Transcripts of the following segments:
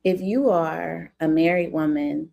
If you are a married woman,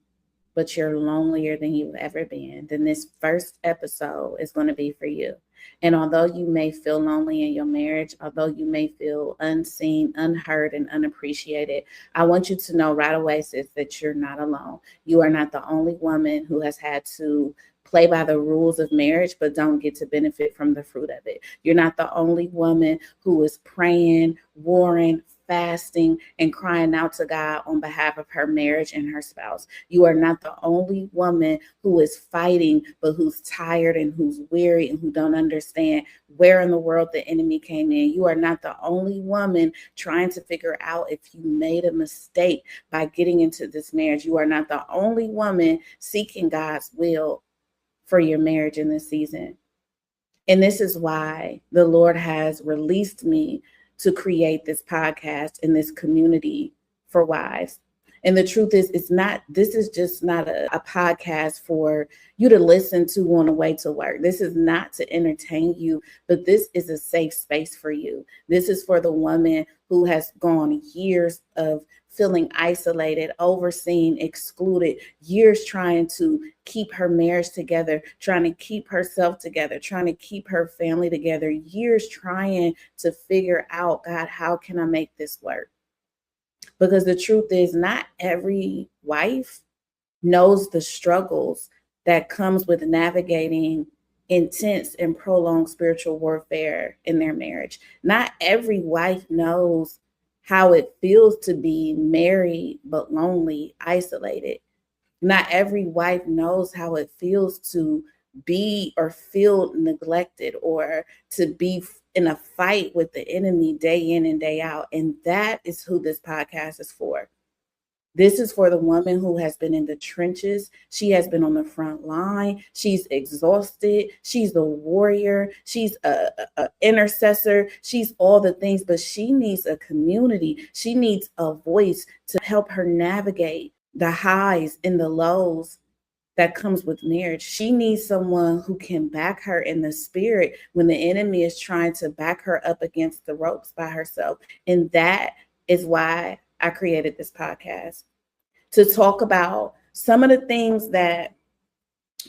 but you're lonelier than you've ever been, then this first episode is going to be for you. And although you may feel lonely in your marriage, although you may feel unseen, unheard, and unappreciated, I want you to know right away, sis, that you're not alone. You are not the only woman who has had to play by the rules of marriage, but don't get to benefit from the fruit of it. You're not the only woman who is praying, warring, fasting, and crying out to God on behalf of her marriage and her spouse. You are not the only woman who is fighting, but who's tired and who's weary and who don't understand where in the world the enemy came in. You are not the only woman trying to figure out if you made a mistake by getting into this marriage. You are not the only woman seeking God's will for your marriage in this season. And this is why the Lord has released me to create this podcast and this community for wives. And the truth is, this is just not a podcast for you to listen to on the way to work. This is not to entertain you, but this is a safe space for you. This is for the woman who has gone years of feeling isolated, overseen, excluded, years trying to keep her marriage together, trying to keep herself together, trying to keep her family together, years trying to figure out, God, how can I make this work? Because the truth is, not every wife knows the struggles that comes with navigating intense and prolonged spiritual warfare in their marriage. Not every wife knows how it feels to be married but lonely, isolated. Not every wife knows how it feels to be or feel neglected or to be in a fight with the enemy day in and day out. And that is who this podcast is for. This is for the woman who has been in the trenches. She has been on the front line. She's exhausted. She's the warrior. She's a intercessor. She's all the things, but she needs a community. She needs a voice to help her navigate the highs and the lows that comes with marriage. She needs someone who can back her in the spirit when the enemy is trying to back her up against the ropes by herself. And that is why I created this podcast, to talk about some of the things that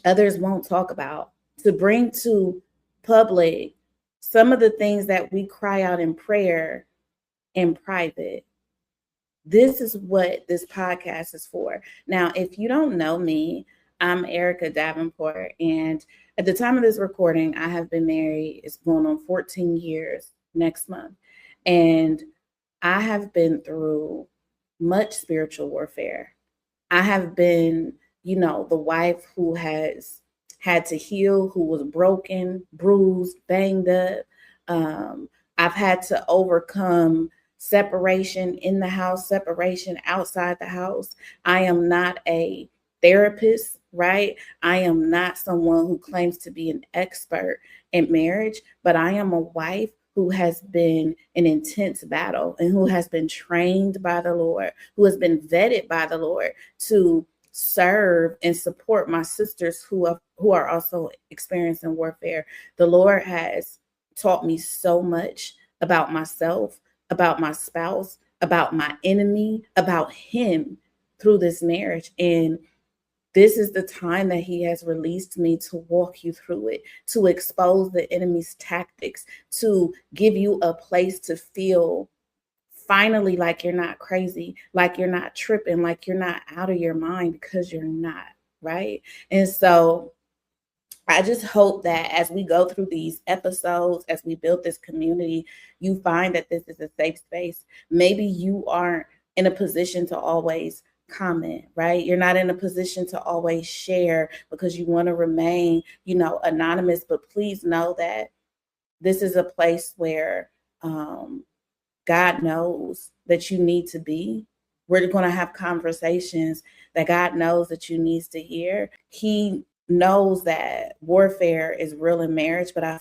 others won't talk about, to bring to public some of the things that we cry out in prayer in private. This is what this podcast is for. Now, if you don't know me, I'm Erica Davenport, and at the time of this recording, I have been married. It's going on 14 years next month, and I have been through much spiritual warfare. I have been, the wife who has had to heal, who was broken, bruised, banged up. I've had to overcome separation in the house, separation outside the house. I am not a therapist, right? I am not someone who claims to be an expert in marriage, but I am a wife who has been in intense battle and who has been trained by the Lord, who has been vetted by the Lord to serve and support my sisters who are also experiencing warfare. The Lord has taught me so much about myself, about my spouse, about my enemy, about him through this marriage. And this is the time that he has released me to walk you through it, to expose the enemy's tactics, to give you a place to feel finally like you're not crazy, like you're not tripping, like you're not out of your mind, because you're not, right? And so I just hope that as we go through these episodes, as we build this community, you find that this is a safe space. Maybe you aren't in a position to always comment, right? You're not in a position to always share because you want to remain, anonymous. But please know that this is a place where God knows that you need to be. We're going to have conversations that God knows that you need to hear. He knows that warfare is real in marriage, but I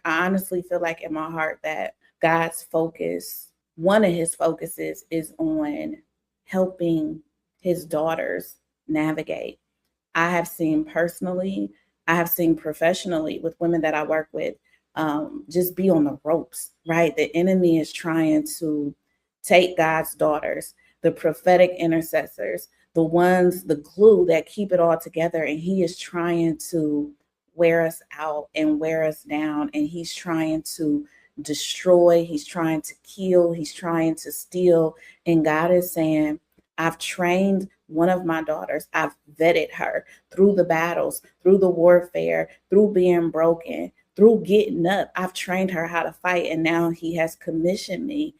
honestly feel like in my heart that God's focus, one of his focuses, is on helping his daughters navigate. I have seen personally, I have seen professionally with women that I work with, just be on the ropes, right? The enemy is trying to take God's daughters, the prophetic intercessors, the ones, the glue that keep it all together. And he is trying to wear us out and wear us down. And he's trying to destroy, he's trying to kill, he's trying to steal. And God is saying, I've trained one of my daughters, I've vetted her through the battles, through the warfare, through being broken, through getting up. I've trained her how to fight. And now he has commissioned me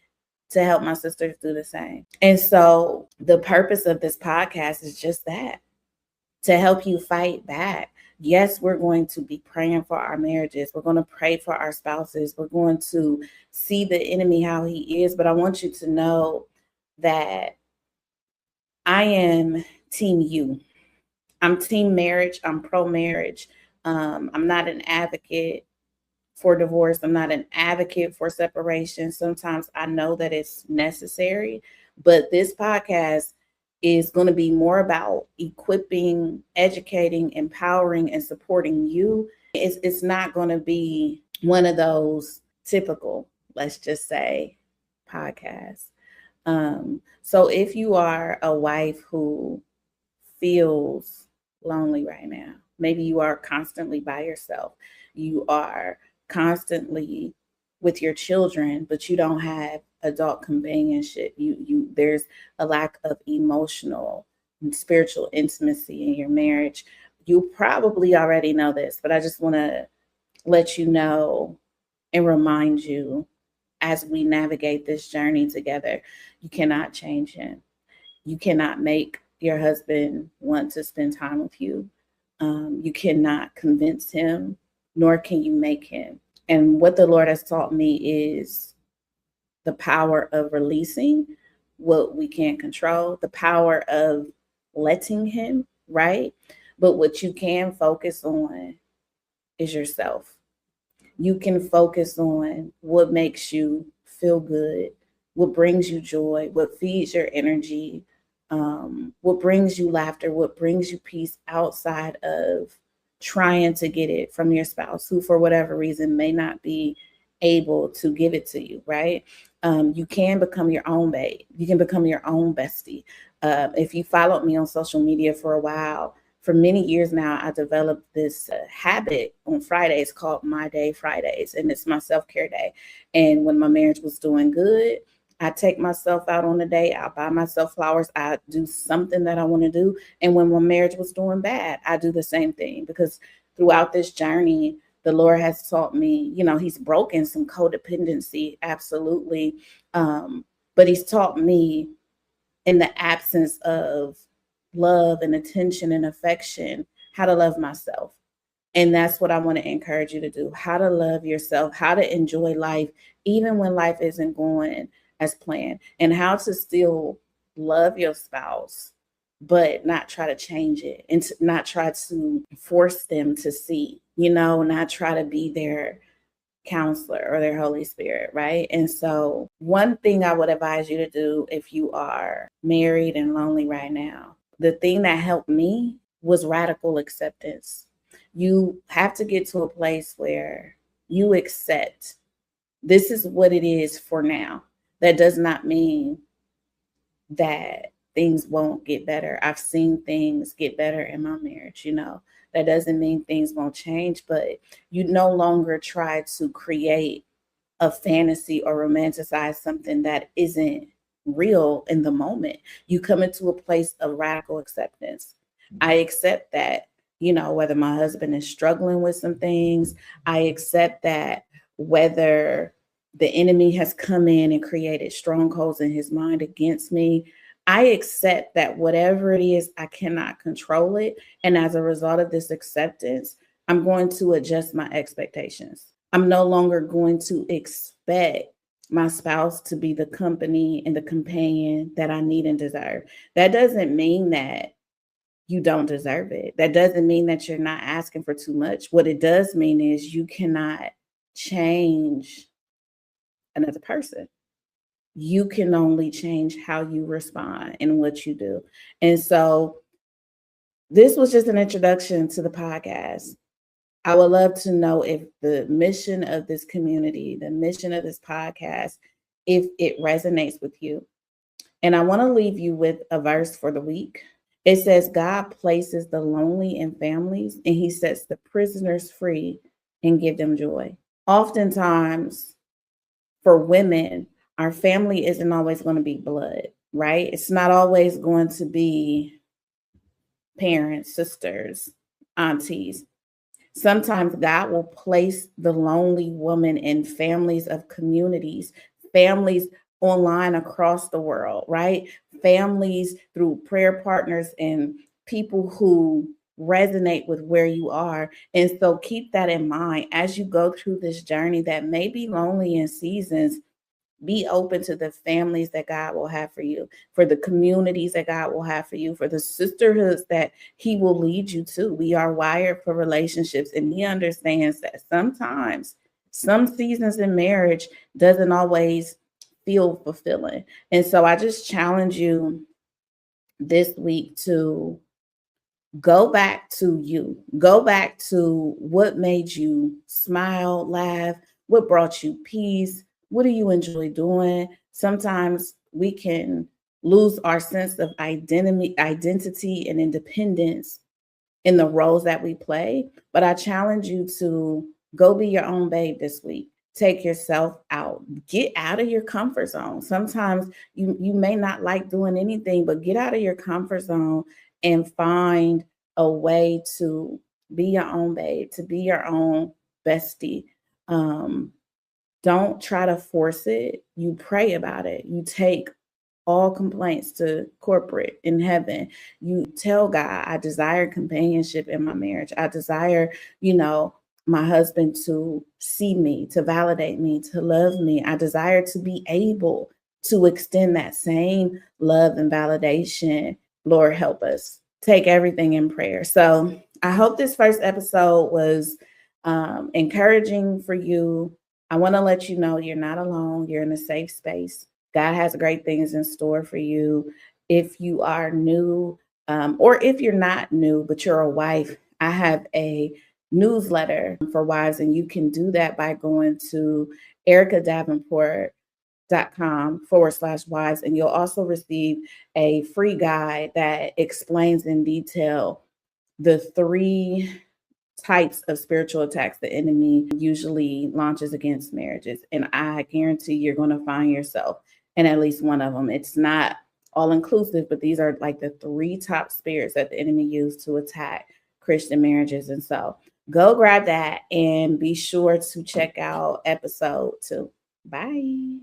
to help my sisters do the same. And so the purpose of this podcast is just that, to help you fight back. Yes, we're going to be praying for our marriages. We're going to pray for our spouses. We're going to see the enemy how he is. But I want you to know that I am team you. I'm team marriage. I'm pro marriage. I'm not an advocate for divorce. I'm not an advocate for separation. Sometimes I know that it's necessary, but this podcast is going to be more about equipping, educating, empowering, and supporting you. It's not going to be one of those typical, let's just say, podcasts. So if you are a wife who feels lonely right now, maybe you are constantly by yourself, you are constantly with your children, but you don't have adult companionship. There's a lack of emotional and spiritual intimacy in your marriage. You probably already know this, but I just want to let you know and remind you, as we navigate this journey together, you cannot change him. You cannot make your husband want to spend time with you. You cannot convince him, nor can you make him. And what the Lord has taught me is the power of releasing what we can't control, the power of letting him, right? But what you can focus on is yourself. You can focus on what makes you feel good, what brings you joy, what feeds your energy, what brings you laughter, what brings you peace outside of trying to get it from your spouse, who for whatever reason may not be able to give it to you, right? You can become your own babe. You can become your own bestie. If you followed me on social media for a while, for many years now, I developed this habit on Fridays called My Day Fridays, and it's my self-care day. And when my marriage was doing good, I take myself out on a day. I'll buy myself flowers. I do something that I want to do. And when my marriage was doing bad, I do the same thing, because throughout this journey, the Lord has taught me, he's broken some codependency, absolutely. But he's taught me, in the absence of love and attention and affection, how to love myself. And that's what I want to encourage you to do, how to love yourself, how to enjoy life, even when life isn't going as planned, and how to still love your spouse, but not try to change it, and not try to force them to see, not try to be their counselor or their Holy Spirit, right? And so one thing I would advise you to do if you are married and lonely right now, the thing that helped me was radical acceptance. You have to get to a place where you accept this is what it is for now. That does not mean that things won't get better. I've seen things get better in my marriage, That doesn't mean things won't change, but you no longer try to create a fantasy or romanticize something that isn't real in the moment. You come into a place of radical acceptance. I accept that, whether my husband is struggling with some things, I accept that whether the enemy has come in and created strongholds in his mind against me, I accept that whatever it is, I cannot control it. And as a result of this acceptance, I'm going to adjust my expectations. I'm no longer going to expect my spouse to be the company and the companion that I need and deserve. That doesn't mean that you don't deserve it. That doesn't mean that you're not asking for too much. What it does mean is you cannot change another person. You can only change how you respond and what you do. And so this was just an introduction to the podcast. I would love to know if the mission of this community, the mission of this podcast, if it resonates with you. And I want to leave you with a verse for the week. It says, God places the lonely in families and he sets the prisoners free and give them joy. Oftentimes, for women, our family isn't always going to be blood, right? It's not always going to be parents, sisters, aunties. Sometimes God will place the lonely woman in families of communities, families online across the world, right? Families through prayer partners and people who resonate with where you are. And so keep that in mind as you go through this journey that may be lonely in seasons. Be open to the families that God will have for you, for the communities that God will have for you, for the sisterhoods that he will lead you to. We are wired for relationships, and he understands that sometimes some seasons in marriage doesn't always feel fulfilling. And so I just challenge you this week to go back to you. Go back to what made you smile, laugh, what brought you peace. What do you enjoy doing? Sometimes we can lose our sense of identity and independence in the roles that we play. But I challenge you to go be your own babe this week. Take yourself out. Get out of your comfort zone. Sometimes you may not like doing anything, but get out of your comfort zone and find a way to be your own babe, to be your own bestie. Um, don't try to force it. You pray about it. You take all complaints to corporate in heaven. You tell God, I desire companionship in my marriage. I desire, my husband to see me, to validate me, to love me. I desire to be able to extend that same love and validation. Lord, help us. Take everything in prayer. So I hope this first episode was encouraging for you. I want to let you know you're not alone. You're in a safe space. God has great things in store for you. If you are new, or if you're not new, but you're a wife, I have a newsletter for wives, and you can do that by going to ericadavenport.com/wives. And you'll also receive a free guide that explains in detail the 3 types of spiritual attacks the enemy usually launches against marriages. And I guarantee you're going to find yourself in at least one of them. It's not all inclusive, but these are like the 3 top spirits that the enemy used to attack Christian marriages. And so go grab that and be sure to check out episode 2. Bye.